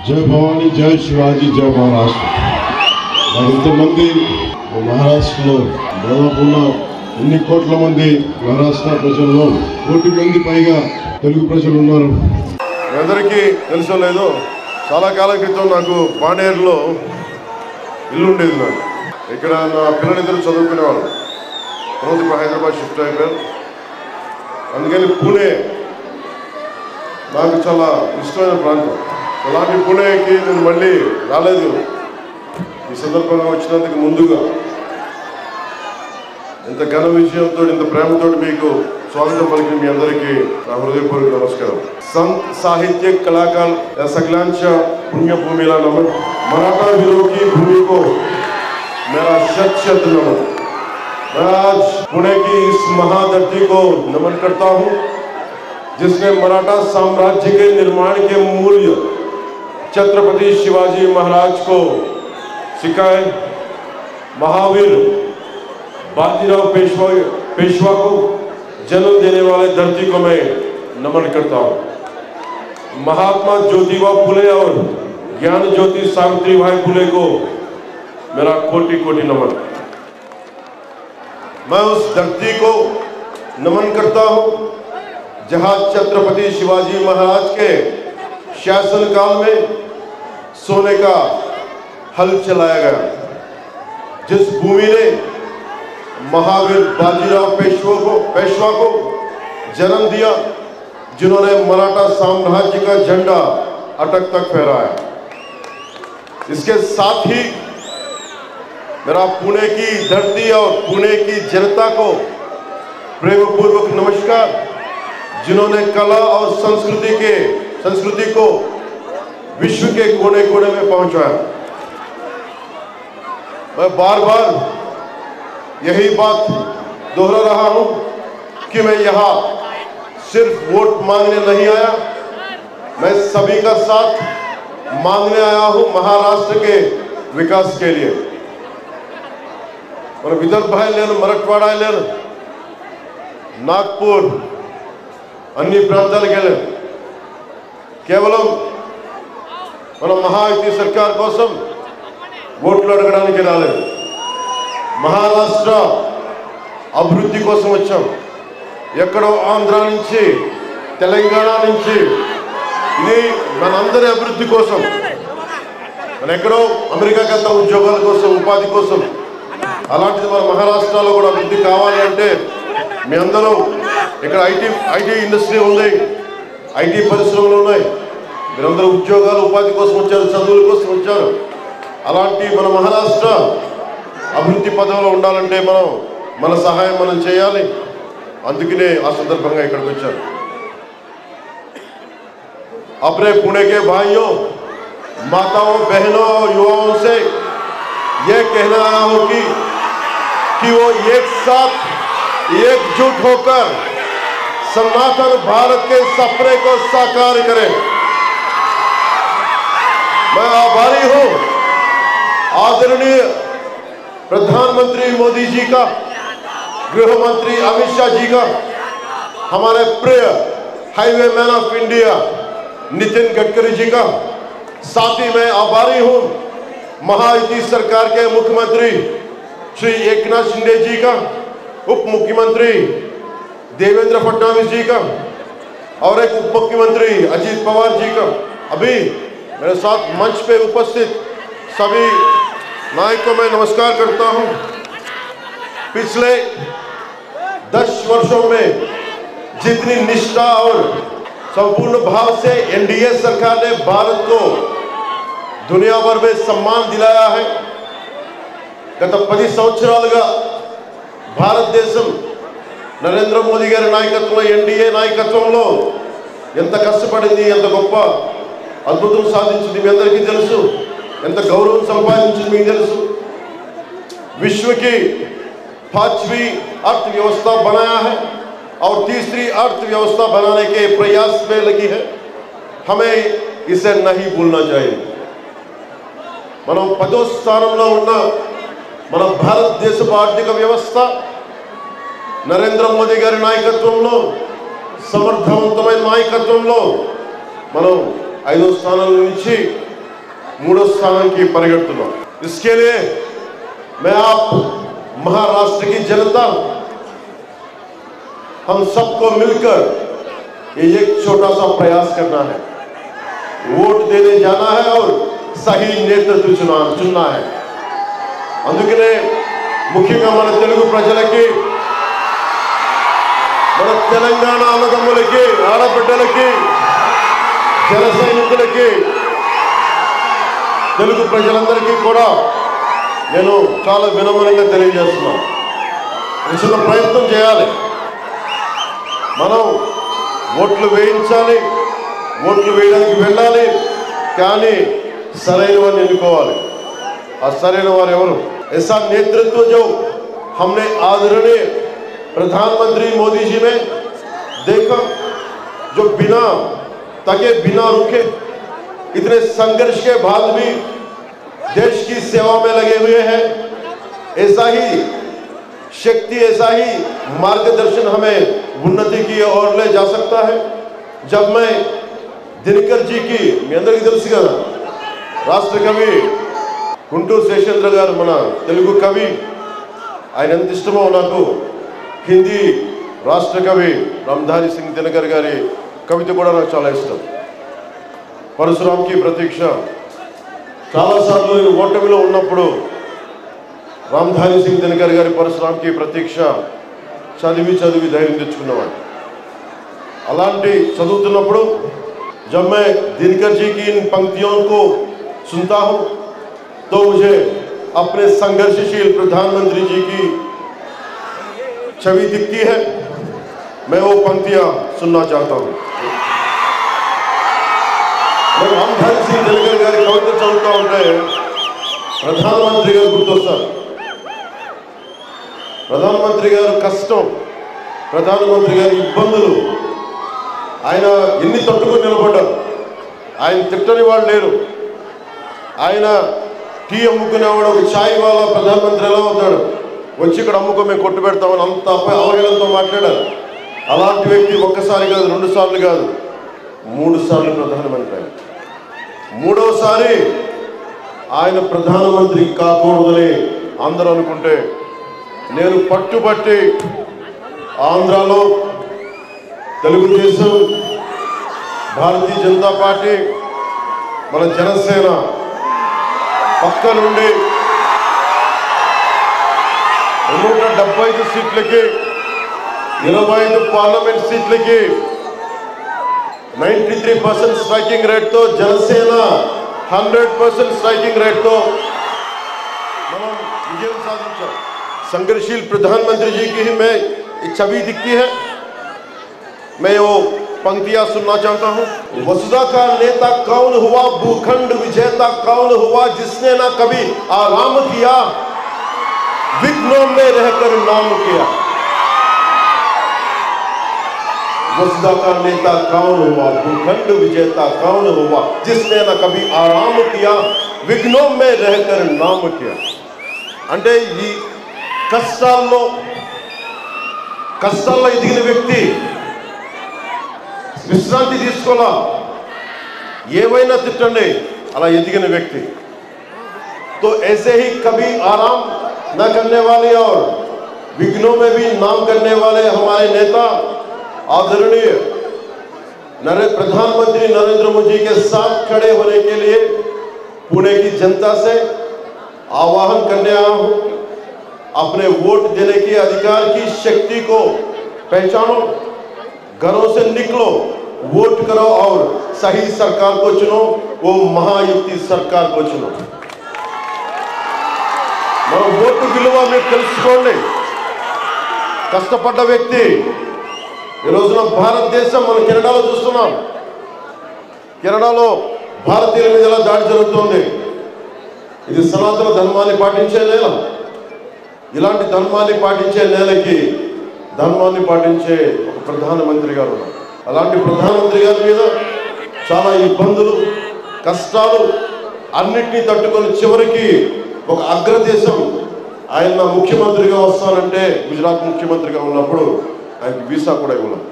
जय भवानी, जय शिवाजी, जय महाराष्ट्र। इंतमंदी महाराष्ट्र इन्नी कोट्ల మంది महाराष्ट्र ప్రజల్లో కోటి మంది పైగా తెలుగు ప్రజలు ఉన్నారు। అందరికీ తెలుసో లేదో చాలా కాలం క్రితం నాకు పాడేరులో ఇల్లు ఉండేది। నాకు ఇక్కడ నా పిల్లలిద్దరు చదువుకునేవాళ్ళు। తర్వాత ఇప్పుడు హైదరాబాద్ షిఫ్ట్ అయిపోయారు। అందుకని పూణే నాకు చాలా ఇష్టమైన ప్రాంతం। అలాంటి పూణేకి నేను మళ్ళీ రాలేదు। ఈ సందర్భంగా వచ్చినందుకు ముందుగా ఇంత ఘన విజయంతో ఇంత ప్రేమతో మీకు स्वागत पलिकिन मी अंदरिकी ना हृदयपूर्वक नमस्कार। संत साहित्यिक कलाकार या सगळ्यांच्या पुण्यभूमीला नमन। मराठा विरोधी भूमि को मेरा शत शत नमन। मैं आज पुणे की इस महाधरती को नमन करता हूँ जिसने मराठा साम्राज्य के निर्माण के मूल्य छत्रपति शिवाजी महाराज को सिखाए। महावीर बाजीराव पेशवा को जन्म देने वाले धरती को मैं नमन करता हूँ। महात्मा ज्योतिबा फुले और ज्ञान ज्योति सावित्रीबाई फुले को मेरा कोटि कोटि नमन। मैं उस धरती को नमन करता हूँ जहाँ छत्रपति शिवाजी महाराज के शासनकाल में सोने का हल चलाया गया। जिस भूमि ने महावीर बाजीराव पेशवा को जन्म दिया, जिन्होंने मराठा साम्राज्य का झंडा अटक तक फहराया। इसके साथ ही मेरा पुणे की धरती और पुणे की जनता को प्रेमपूर्वक नमस्कार, जिन्होंने कला और संस्कृति को विश्व के कोने कोने में पहुंचाया। मैं बार बार यही बात दोहरा रहा हूं कि मैं यहां सिर्फ वोट मांगने नहीं आया, मैं सभी का साथ मांगने आया हूं महाराष्ट्र के विकास के लिए। और विदर्भ मराठवाड़ा नागपुर अन्नी प्रांतालకి కేవలం మన మహాయుతి సర్కార్ కోసం ఓట్లు అడగడానికి రాలేదు। महाराष्ट्र अभिवृद्धि कोसम वच्चाम। एक्कडो आंध्र नुंचि तेलंगाण नुंचि इदी मనందరి अभिवृद्धि कोसम। मन एक्कडो अमेरिका केल्ता उद्योगाल कोसम उपाधि कोसम। అలాంటిది మన మహారాష్ట్రలో కూడా అభివృద్ధి కావాలి అంటే మీ అందరూ ఇక్కడ ఐటీ ఇండస్ట్రీ ఉంది, ఐటీ పరిశ్రమలు ఉన్నాయి, మీరందరూ ఉద్యోగాలు ఉపాధి కోసం వచ్చారు, చదువుల కోసం వచ్చారు। అలాంటి మన మహారాష్ట్ర అభివృద్ధి పదవిలో ఉండాలంటే మన సహాయం మనం చేయాలి। అందుకనే ఆ సందర్భంగా ఇక్కడికి వచ్చారు। अपने पुणे के भाइयों, माताओं, बहनों और युवाओं से ये कहना आया हूं कि वो एक साथ एकजुट होकर सनातन भारत के सपने को साकार करें। मैं आभारी हूं आदरणीय प्रधानमंत्री मोदी जी का, गृह मंत्री अमित शाह जी का, हमारे प्रिय highway man of India Nitin Gadkari ji का। साथ ही मैं आभारी हूं महायुति सरकार के मुख्यमंत्री श्री एकनाथ शिंदे जी का, उप मुख्यमंत्री देवेंद्र फडणवीस जी का और एक उप मुख्यमंत्री अजीत पवार जी का। अभी मेरे साथ मंच पे उपस्थित सभी नायक को मैं नमस्कार करता हूं। पिछले 10 वर्षों में जितनी निष्ठा और संपूर्ण भाव से एनडीए सरकार ने भारत को दुनिया भर में सम्मान दिलाया है। गत 10 సంవత్సరాలుగా భారతదేశం నరేంద్ర మోదీ గారి నాయకత్వంలో ఎన్డీఏ నాయకత్వంలో ఎంత కష్టపడింది, ఎంత గొప్ప అద్భుతం సాధించింది మీ అందరికీ తెలుసు। ఎంత గౌరవం సంపాదించింది మీకు తెలుసు। विश्व की 5वीं अर्थव्यवस्था बनाया है और तीसरी अर्थव्यवस्था बनाने के प्रयास में लगी है। हमें इसे नहीं भूलना चाहिए। మనం 10వ స్థానంలో ఉన్న మన భారతదేశ ఆర్థిక వ్యవస్థ నరేంద్ర మోదీ గారి నాయకత్వంలో, సమర్థవంతమైన నాయకత్వంలో మనం 5వ స్థానం నుంచి मूडो स्थान की परिगणना। इसके लिए मैं आप महाराष्ट्र की जनता हम सबको मिलकर ये एक छोटा सा प्रयास करना है, वोट देने जाना है और सही नेतृत्व चुनना है। అందుకనే ముఖ్యంగా మన తెలుగు ప్రజలకి, మన తెలంగాణ అన్నదమ్ములకి, ఆడబిడ్డలకి, జన సైనికులకి, తెలుగు ప్రజలందరికీ కూడా నేను చాలా వినమ్రంగా తెలియజేస్తున్నాను, చిన్న ప్రయత్నం చేయాలి. మనం ఓట్లు వేయించాలి, ఓట్లు వేయడానికి వెళ్ళాలి, కానీ సరైన వారిని ఎన్నుకోవాలి. ఆ సరైన వారు ఎవరు? ऐसा नेतृत्व जो हमने आदरणीय प्रधानमंत्री मोदी जी में देखा, जो बिना थके बिना रुके इतने संघर्ष के बाद भी देश की सेवा में लगे हुए हैं, ऐसा ही शक्ति, ऐसा ही मार्गदर्शन हमें उन्नति की ओर ले जा सकता है. जब मैं दिनकर जी की, मी अंदर की తెలుసు కదా, రాష్ట్ర కవి గుంటూరు శేషేంద్ర గారు మన తెలుగు కవి, ఆయన ఎంత ఇష్టమో నాకు హిందీ రాష్ట్ర కవి రామధారి సింగ్ దినకర్ గారి కవిత కూడా నాకు చాలా ఇష్టం. పరశురామ్ కి ప్రతీక్ష. చాలాసార్లు నేను ఓటమిలో ఉన్నప్పుడు రామధారి సింగ్ దినకర్ గారి పరశురామ్ కి ప్రతీక్ష చదివి చదివి ధైర్యం తెచ్చుకున్నవాడు. అలాంటి చదువుతున్నప్పుడు जब मैं दिनकर जी की इन पंक्तियों को सुनता हूँ तो मुझे अपने संघर्षशील प्रधानमंत्री जी की छवि दिखती है. मैं वो पंक्तियां सुनना चाहता हूँ. मैं रामधारी सिंह दिनकर गारी कविता चलता ఉంటే ప్రధానమంత్రి గారు గుర్తొస్తారు. ప్రధానమంత్రి గారు కష్టం, ప్రధానమంత్రి గారి ఇబ్బందులు, ఆయన ఎన్ని తట్టుకొని నిలబడ్డారు. ఆయన తిట్టని వాళ్ళు లేరు. ఆయన టీ అమ్ముకునేవాడు, ఒక ఛాయ్ వాళ్ళ ప్రధానమంత్రి ఎలా అవుతాడు, వచ్చి ఇక్కడ అమ్ముకో మేము కొట్టు పెడతామని అంత అవహేళనతో మాట్లాడారు. అలాంటి వ్యక్తి ఒక్కసారి కాదు, 2 సార్లు కాదు, 3 సార్లు ప్రధానమంత్రి. మూడోసారి ఆయన ప్రధానమంత్రి కాకూడదని అందరూ అనుకుంటే నేను పట్టుబట్టి ఆంధ్రాలో తెలుగుదేశం, భారతీయ జనతా పార్టీ, మన జనసేన పక్క నుండి 175 సీట్లకి, 25 పార్లమెంట్ సీట్లకి 93% స్ట్రైకింగ్ రేట్తో, జనసేన 100% స్ట్రైకింగ్ రేట్తో మనం విజయం సాధించాం. संघर्षशील प्रधानमंत्री जी की ही मैं छवि दिखती है. मैं वो पंक्तियां सुनना चाहता हूँ. वसुधा का नेता कौन हुआ, भूखंड विजेता कौन हुआ, जिसने ना कभी आराम किया, विघ्नों में रहकर नाम किया. वसुधा का नेता कौन हुआ, भूखंड विजेता कौन हुआ, जिसने ना कभी आराम किया, विघ्नों में रहकर नाम किया. అంటే ఈ కష్టాల్లో ఎదిగిన వ్యక్తి విశ్రాంతి తీసుకోవాలా, ఏవైనా తిట్టండి, అలా ఎదిగిన వ్యక్తి. तो ऐसे ही कभी आराम न करने वाले और विघ्नों में भी नाम करने वाले हमारे नेता आदरणीय प्रधानमंत्री नरेंद्र मोदी के साथ खड़े होने के लिए पुणे की जनता से आह्वान करने आया हूं. अपने वोट देने के अधिकार की शक्ति को पहचानो, घरों से निकलो, वोट करो और सही सरकार को चुनो, वो महायुक्ति सरकार को चुनो. మన ఓటు విలువ మీరు తెలుసుకోండి. కష్టపడ్డ వ్యక్తి ఈ రోజున భారతదేశం, మన కెనడాలో చూస్తున్నాం, కెనడాలో భారతీయుల మీద ఎలా దాడి జరుగుతుంది. ఇది సనాతన ధర్మాన్ని పాటించే నేల. ఇలాంటి ధర్మాన్ని పాటించే నేలకి ధర్మాన్ని పాటించే ఒక ప్రధానమంత్రి గారు ఉన్నారు. అలాంటి ప్రధానమంత్రి గారి మీద చాలా ఇబ్బందులు, కష్టాలు అన్నిటినీ తట్టుకొని చివరికి ఒక అగ్రదేశం ఆయన ముఖ్యమంత్రిగా వస్తానంటే, గుజరాత్ ముఖ్యమంత్రిగా ఉన్నప్పుడు ఆయనకి వీసా కూడా ఇవ్వలేదు.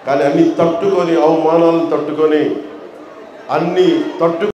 కానీ అన్ని తట్టుకొని, అవమానాలను తట్టుకొని, అన్ని